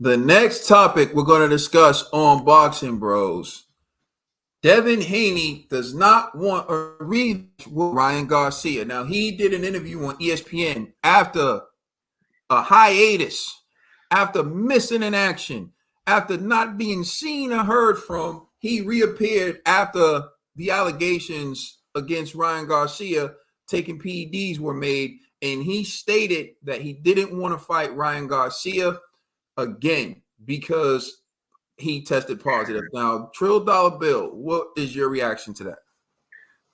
The next topic we're going to discuss on Boxing Bros. Devin Haney does not want a rematch with Ryan Garcia. Now, he did an interview on ESPN after a hiatus, after missing in action, after not being seen or heard from. He reappeared after the allegations against Ryan Garcia taking PEDs were made, and he stated that he didn't want to fight Ryan Garcia again because he tested positive. Now, Trill Dollar Bill, what is your reaction to that?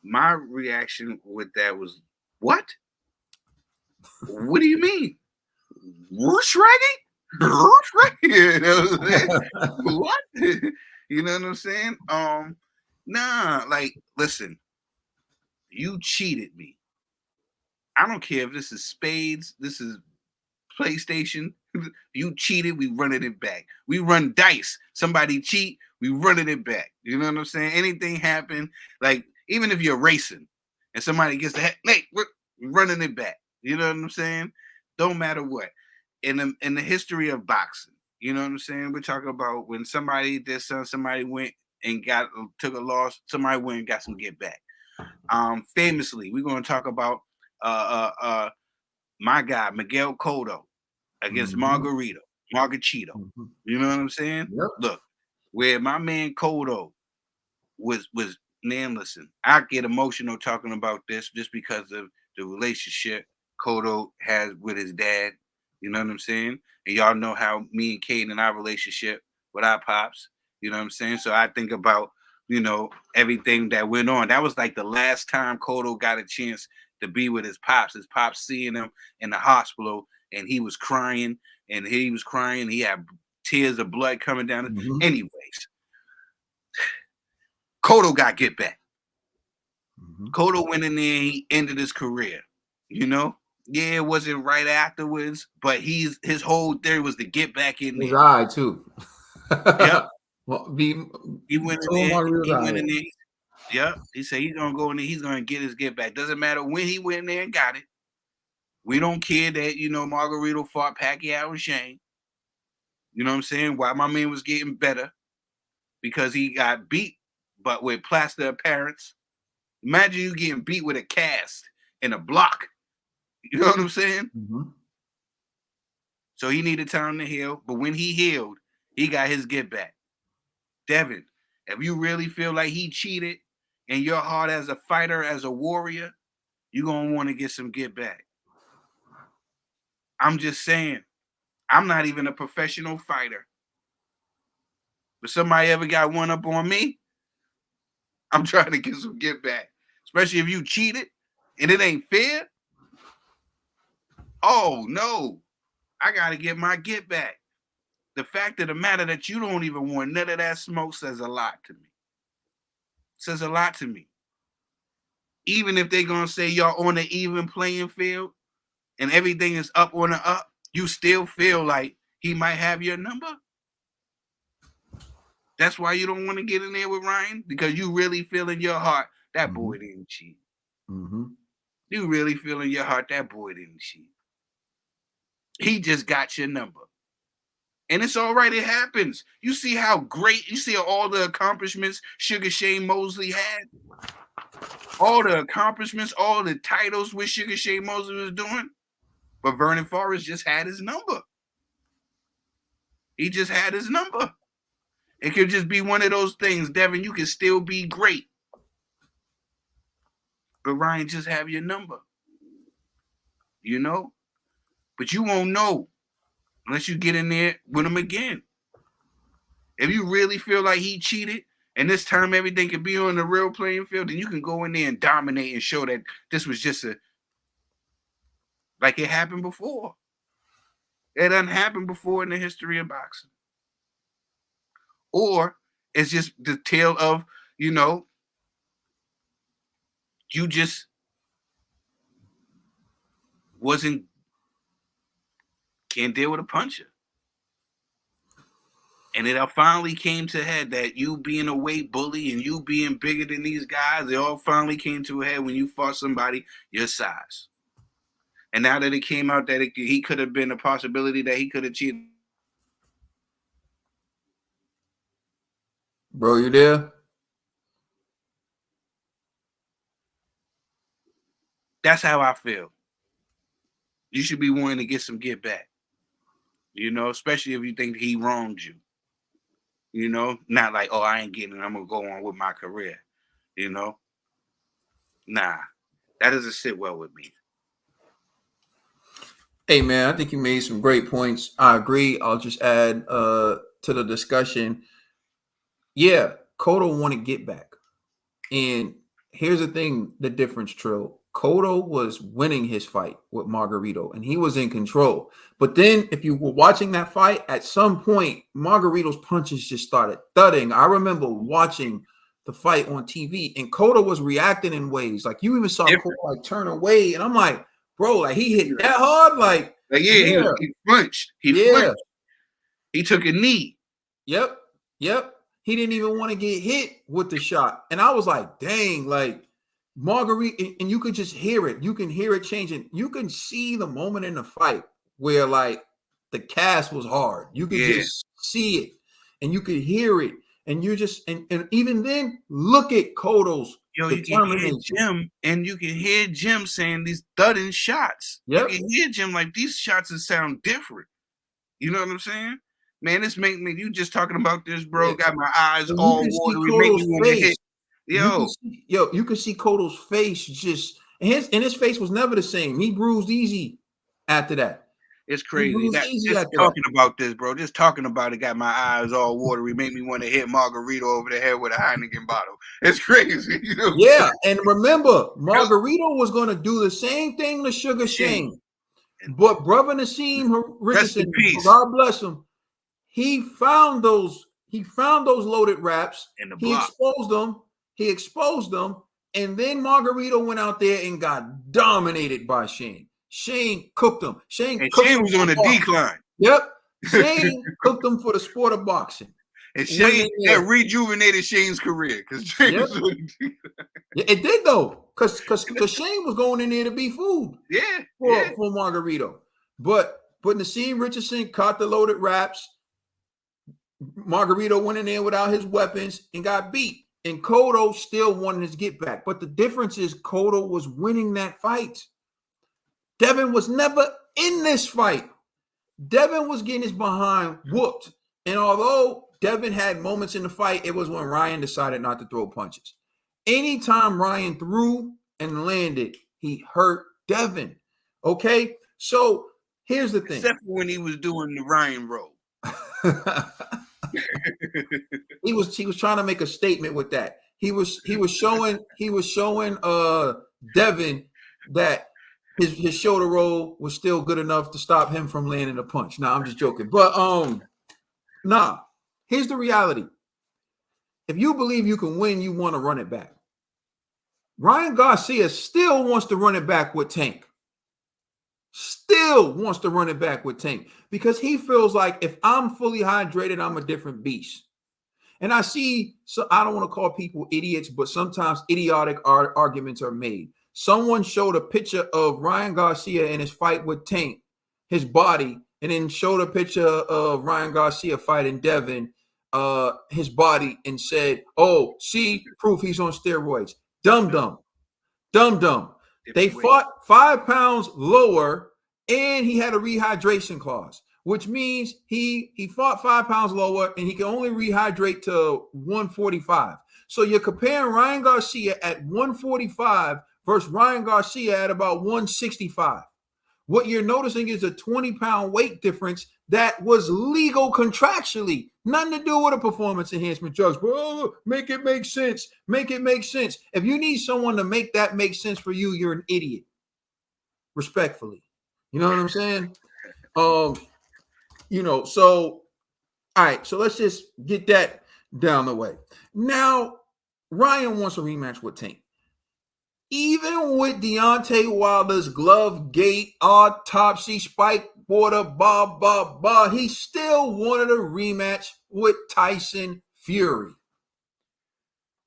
My reaction with that was, what? What do you mean? Whoosh ready? Whoosh ready? What? You know what I'm saying? Nah, like, listen, you cheated me. I don't care if this is spades, this is PlayStation. You cheated, we running it back. We run dice. Somebody cheat, we running it back. You know what I'm saying? Anything happen, like even if you're racing and somebody gets the head, hey, we're running it back. You know what I'm saying? Don't matter what. In the history of boxing, you know what I'm saying? We're talking about when somebody did something, somebody went and took a loss, somebody went and got some get back. Famously, we're gonna talk about my guy Miguel Cotto against Margarito. Mm-hmm. You know what I'm saying? Yep. Look, where my man Cotto was man, listen, I get emotional talking about this just because of the relationship Cotto has with his dad. You know what I'm saying? And y'all know how me and Kate and our relationship with our pops. You know what I'm saying? So I think about, everything that went on. That was like the last time Cotto got a chance to be with his pops. His pops seeing him in the hospital and he was crying and he was crying. He had tears of blood coming down. Mm-hmm. Anyways, Cotto got get back. Mm-hmm. Cotto went in there and he ended his career. Yeah, it wasn't right afterwards, but his whole theory was to get back in there. His eye too. Yep. Well, He went in there. He went in there. Yep. He said he's gonna go in there. He's gonna get his get back. Doesn't matter when he went in there and got it. We don't care that Margarito fought Pacquiao and Shane. You know what I'm saying? Why my man was getting better because he got beat, but with plaster appearance. Imagine you getting beat with a cast and a block. You know what I'm saying? Mm-hmm. So he needed time to heal, but when he healed, he got his get back. Devin, if you really feel like he cheated in your heart as a fighter, as a warrior, you're going to want to get some get back. I'm just saying, I'm not even a professional fighter. But somebody ever got one up on me, I'm trying to get some get back. Especially if you cheated and it ain't fair. Oh, no. I got to get my get back. The fact of the matter that you don't even want none of that smoke says a lot to me. Says a lot to me. Even if they're going to say y'all on the even playing field and everything is up on the up, you still feel like he might have your number. That's why you don't want to get in there with Ryan, because you really feel in your heart that boy didn't cheat. Mm-hmm. You really feel in your heart that boy didn't cheat. He just got your number. And it's all right. It happens. You see how great, you see all the accomplishments Sugar Shane Mosley had? All the accomplishments, all the titles with Sugar Shane Mosley was doing. But Vernon Forrest just had his number. He just had his number. It could just be one of those things, Devin, you can still be great. But Ryan just have your number. But you won't know unless you get in there with him again. If you really feel like he cheated and this time everything can be on the real playing field, then you can go in there and dominate and show that this was just like it happened before. It doesn't happen before in the history of boxing. Or it's just the tale of, you just can't deal with a puncher. And it finally came to a head that you being a weight bully and you being bigger than these guys, it all finally came to a head when you fought somebody your size. And now that it came out that he could have been a possibility that he could have cheated, Bro, you there? That's how I feel. You should be wanting to get some get back. You know, especially if you think he wronged you. You know, not like, oh, I ain't getting it. I'm gonna go on with my career. You know, nah, that doesn't sit well with me. Hey man, I think you made some great points. I agree. I'll just add to the discussion. Yeah, Cotto want to get back. And here's the thing, the difference, Trill. Cotto was winning his fight with Margarito, and he was in control. But then, if you were watching that fight, at some point, Margarito's punches just started thudding. I remember watching the fight on TV, and Cotto was reacting in ways like you even saw Cotto like turn away, and I'm like, bro, like he hit that hard, like yeah, he flinched. He flinched. He took a knee. Yep. He didn't even want to get hit with the shot. And I was like, dang, like Marguerite, and you could just hear it. You can hear it changing. You can see the moment in the fight where like the cast was hard. You could just see it and you could hear it. And you just and even then, look at Cotto's determination. You can hear Jim, and you can hear Jim saying these thudding shots. Yep. You can hear Jim like these shots that sound different. You know what I'm saying? Man, this make me. You just talking about this, bro. Got my eyes all watery. Make me want to hit. You can see Cotto's face just his face was never the same. He bruised easy after that. It's crazy. Just talking about this, bro. Just talking about it got my eyes all watery. Made me want to hit Margarito over the head with a Heineken bottle. It's crazy. You know? Yeah, and remember, Margarito was going to do the same thing to Sugar Shane. But brother Nassim Richardson, God bless him, he found those loaded raps. He exposed them, and then Margarito went out there and got dominated by Shane. Shane cooked him. Shane was on a decline. Yep. Shane cooked him for the sport of boxing. And Shane that rejuvenated Shane's career because it did though, because Shane was going in there to be food. For Margarito, but Nassim Richardson caught the loaded raps. Margarito went in there without his weapons and got beat. And Cotto still wanted his get back. But the difference is Cotto was winning that fight. Devin was never in this fight. Devin was getting his behind whooped. And although Devin had moments in the fight, it was when Ryan decided not to throw punches. Anytime Ryan threw and landed, he hurt Devin. Okay? So here's the thing. Except for when he was doing the Ryan roll. He was trying to make a statement with that. He was showing Devin that his shoulder roll was still good enough to stop him from landing a punch. Nah, I'm just joking. But here's the reality. If you believe you can win, you want to run it back. Ryan Garcia still wants to run it back with Tank. Still wants to run it back with Tank because he feels like if I'm fully hydrated, I'm a different beast. And I see, so I don't want to call people idiots, but sometimes idiotic arguments are made. Someone showed a picture of Ryan Garcia in his fight with Tank, his body, and then showed a picture of Ryan Garcia fighting Devin, his body, and said, "Oh, see, proof he's on steroids." Dumb. They fought 5 pounds lower, and he had a rehydration clause, which means he fought 5 pounds lower, and he can only rehydrate to 145. So you're comparing Ryan Garcia at 145 versus Ryan Garcia at about 165. What you're noticing is a 20-pound weight difference that was legal contractually. Nothing to do with a performance enhancement drugs. Bro, make it make sense. Make it make sense. If you need someone to make that make sense for you, you're an idiot. Respectfully. You know what I'm saying? So all right, so let's just get that down the way. Now, Ryan wants a rematch with Tank. Even with Deontay Wilder's glove gate, autopsy, spike water, he still wanted a rematch with Tyson Fury.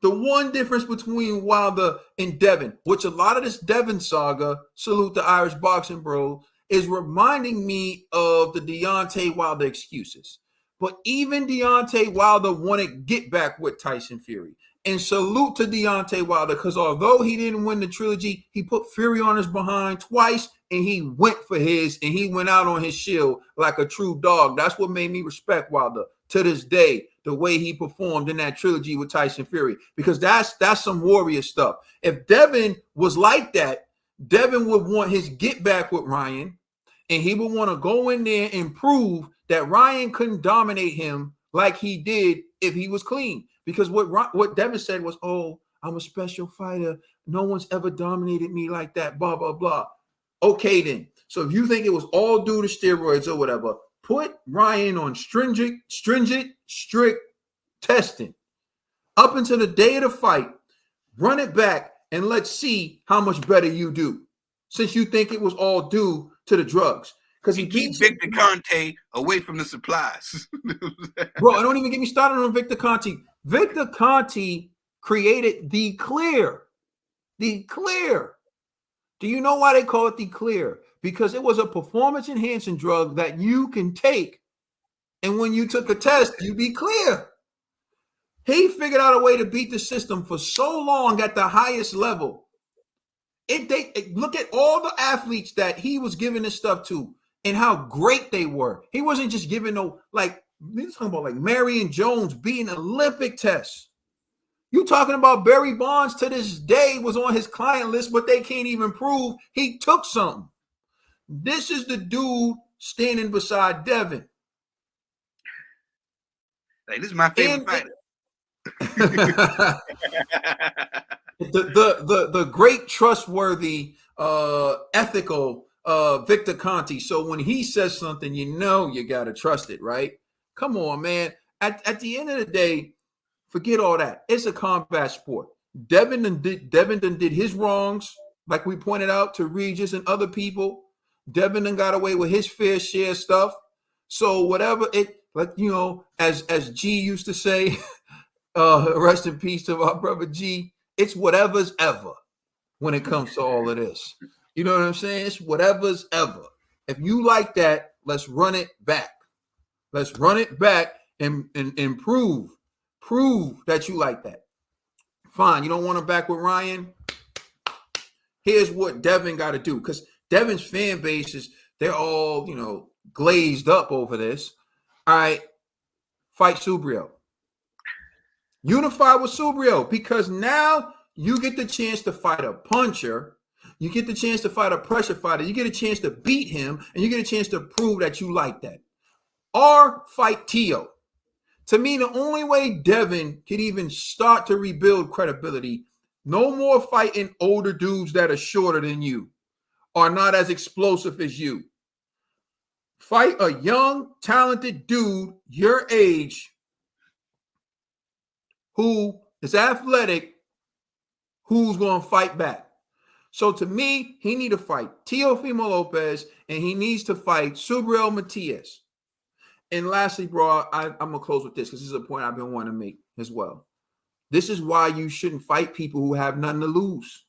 The one difference between Wilder and Devin, which a lot of this Devin saga, salute the Irish boxing bro, is reminding me of the Deontay Wilder excuses. But even Deontay Wilder wanted get back with Tyson Fury. And salute to Deontay Wilder, because although he didn't win the trilogy, he put Fury on his behind twice, and he went for his, and he went out on his shield like a true dog. That's what made me respect Wilder to this day, the way he performed in that trilogy with Tyson Fury, because that's some warrior stuff. If Devin was like that, Devin would want his get back with Ryan, and he would want to go in there and prove that Ryan couldn't dominate him like he did if he was clean. Because what Devin said was, "Oh, I'm a special fighter. No one's ever dominated me like that, blah, blah, blah." Okay, then. So if you think it was all due to steroids or whatever, put Ryan on strict testing up until the day of the fight. Run it back and let's see how much better you do, since you think it was all due to the drugs. Because he keeps Victor Conte away from the supplies. Bro, I don't even get me started on Victor Conte. Victor Conte created the Clear. The Clear. Do you know why they call it the Clear? Because it was a performance-enhancing drug that you can take, and when you took a test, you be clear. He figured out a way to beat the system for so long at the highest level. Look at all the athletes that he was giving this stuff to and how great they were. He wasn't just giving we're talking about like Marion Jones beating Olympic tests. You talking about Barry Bonds to this day was on his client list, but they can't even prove he took something. This is the dude standing beside Devin. Like, this is my favorite fighter. the great, trustworthy, ethical Victor Conte. So when he says something, you got to trust it, right? Come on, man. At the end of the day, forget all that. It's a combat sport. Devin did his wrongs, like we pointed out to Regis and other people. Devin done got away with his fair share of stuff. So whatever as G used to say, rest in peace to our brother G, it's whatever's ever when it comes to all of this. You know what I'm saying? It's whatever's ever. If you like that, let's run it back. Let's run it back and prove that you like that. Fine. You don't want to back with Ryan? Here's what Devin got to do, because Devin's fan base they're all, glazed up over this. All right, fight Subrio. Unify with Subrio, because now you get the chance to fight a puncher. You get the chance to fight a pressure fighter. You get a chance to beat him, and you get a chance to prove that you like that. Or fight Tio. To me, the only way Devin could even start to rebuild credibility, no more fighting older dudes that are shorter than you, are not as explosive as you. Fight a young, talented dude your age who is athletic, who's going to fight back. So to me, he need to fight Teofimo Lopez, and he needs to fight Subriel Matias. And lastly, bro, I'm going to close with this, because this is a point I've been wanting to make as well. This is why you shouldn't fight people who have nothing to lose.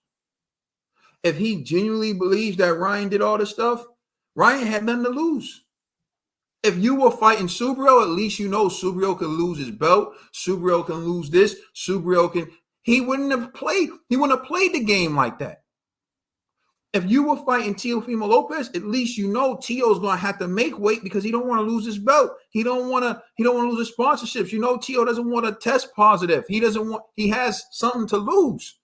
If he genuinely believes that Ryan did all this stuff, Ryan had nothing to lose. If you were fighting Subriel, at least Subriel can lose his belt. Subriel can lose this. He wouldn't have played the game like that. If you were fighting Teofimo Lopez, at least Tio's going to have to make weight, because he don't want to lose his belt. He don't want to lose his sponsorships. Tio doesn't want to test positive. He has something to lose.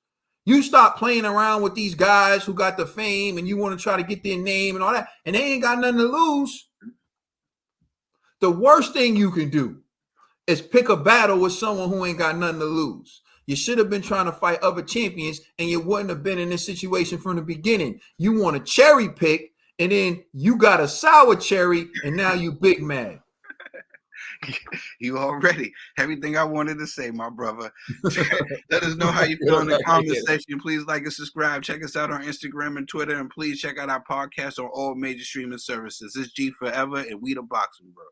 You stop playing around with these guys who got the fame and you want to try to get their name and all that, and they ain't got nothing to lose. The worst thing you can do is pick a battle with someone who ain't got nothing to lose. You should have been trying to fight other champions, and you wouldn't have been in this situation from the beginning. You want to cherry pick, and then you got a sour cherry, and now you big mad. You already everything I wanted to say, my brother. Let us know how you feel in the comment section. Please like and subscribe. Check us out on Instagram and Twitter, and please check out our podcast on all major streaming services. It's G Forever, and we the Boxing Bros.